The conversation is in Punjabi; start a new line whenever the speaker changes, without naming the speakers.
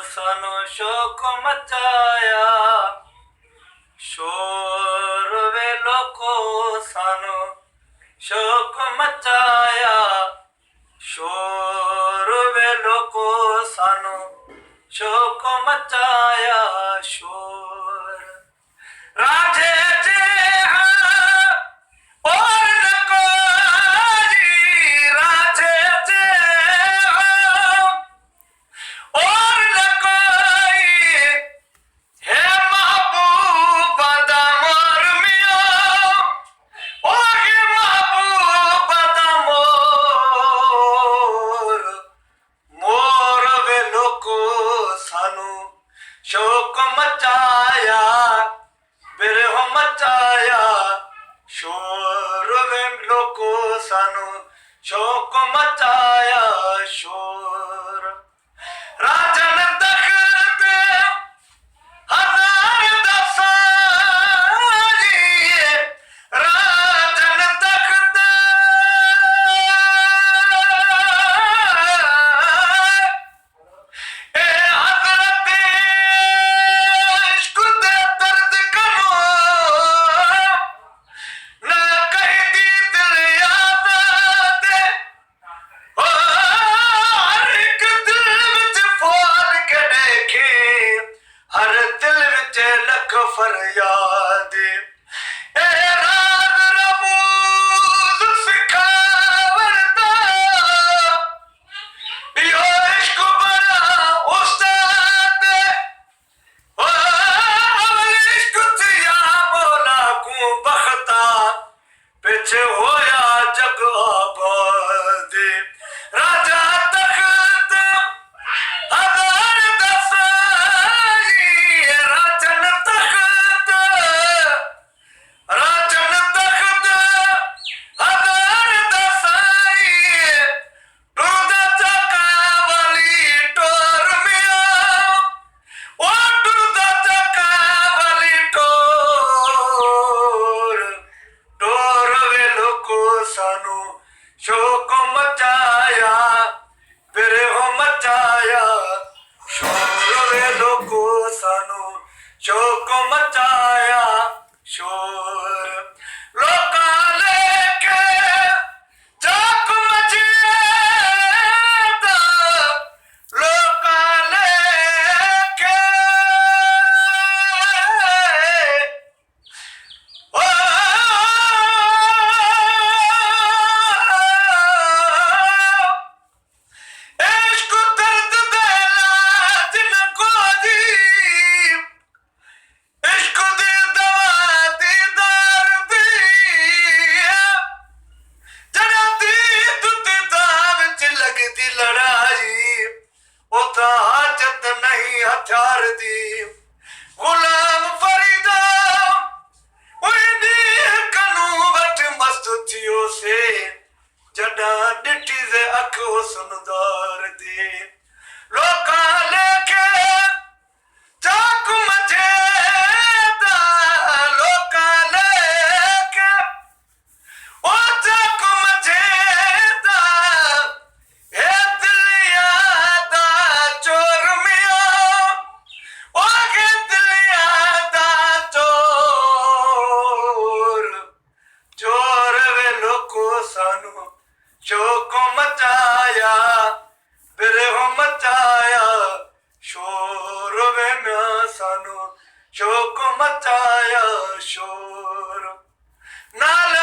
ਸਾਨੂੰ ਸ਼ੌਕ ਮਚਾਇਆ ਸ਼ੋਰ ਵੇ ਲੋਕੋ, ਸਾਨੂੰ ਸ਼ੌਕ ਮਚਾਇਆ ਸ਼ੋਰ ਵੇ ਲੋਕੋ, ਸਾਨੂੰ ਸ਼ੌਕ ਮਚਾਇਆ ਸ਼ੋਰ। ਰਾਜੇ ਸ਼ੌਕ ਮਚਾਇਆ ਬਿਰਹੋ ਮਚਾਇਆ ਸ਼ੋਰ ਵੇ ਲੋਕੋ, ਸਾਨੂੰ ਸ਼ੌਕ ਮਚਾਇਆ ਸ਼ੋਰ। ਰਾਜਨ ਤਖਤ ਹਜ਼ਾਰ ਦਾ ਸਾਜੀ, ਰਾਜਨ ਤਖਤ ਫਰਿਆਦ ਇਹ ਰਾਜ ਰਮੂਜ਼ ਸਿਖਾਵਰਦਾ, ਯੋ ਇਸ਼ਕ ਬੜਾ ਉਸਤਾਦ, ਇਸ਼ਕ ਤਿਆ ਮੌਲਾ ਕੋ ਬਖਤਾ, ਪਿੱਛੇ ਹੋਇਆ ਜਗ ਆਬਾਦ। ਰਾਜਾ ਤਖਤ ਹਜ਼ਾਰ ਦਾ ਸਾਈ, ਰਾਜਨ ਤਖਤ ਹਜ਼ਾਰ ਦਾ ਸਾਈ, ਟੁਰਦਾ ਚੱਕਾ ਵਾਲੀ ਟੋਰ ਮਿਆ, ਉਹ ਟੁਰਦਾ ਚੱਕਾ ਵਾਲੀ ਟੋਰ ਵੇ ਲੋਕੋ, ਸਾਨੂੰ ਸ਼ੌਕ ਮਚਾਇਆ ਬਿਰਹੋ ਮਚਾਇਆ ਸ਼ੋਰ ਵੇ ਲੋਕੋ, ਸਾਨੂੰ ਸ਼ੌਕ ਮਚਾਇਆ ਸ਼ੋਰ। ਲੋਕਾਂ ਲੈ ਕੇ ਚੱਕ ਮਚਿਆ, ਲੋਕਾਂ ਲੈ ਕੇ ਇਸ਼ਕ ਦਰਦ ਦੇ ਇਲਾਜ ਨ ਕੋਈ, ਇਸ਼ਕ ਦੀ ਦਵਾ ਦੀਦਾਰ ਦੀ, ਜੜਾ ਦੀ ਦੁੱਧਦਾਰ ਵਿੱਚ ਲੱਗਦੀ ਲੜਾਈ, ਉਹ ਤਾਂ ਹਾਜਤ ਨਹੀਂ ਹਥਿਆਰ ਦੀ। ਗੁਲਾਮ ਫਰੀਦਾ ਉਹਦੀ ਕਨੂੰ ਵਟ ਮਸਤ ਥਿਓ ਸੇ, ਜੜਾ ਡਿੱਠੀ ਦੇ ਅੱਖ ਹੁਸਨਦਾਰ ਦੀ। ਲੋਕਾਂ ਲੈ ਕੇ ਚੱਕ ਮਚੇਦਾ, ਲੋਕਾਂ ਲੈ ਕੇ ਉਹ ਚੱਕ ਮਚੇਦਾ, ਇਹ ਦਿਲਿਆਂ ਦਾ ਚੋਰ ਮਿਆ, ਉਹ ਦਿਲਿਆਂ ਦਾ ਚੋਰ ਵੇ ਲੋਕੋ, ਸਾਨੂੰ ਸ਼ੌਕ ਮਚਾਇਆ ਬਿਰਹੋ ਮਚਾਇਆ ਸ਼ੋਰ ਵੇ ਮਿਆ, ਸਾਨੂੰ ਸ਼ੌਕ ਮਚਾਇਆ ਸ਼ੋਰ। ਨਾਲ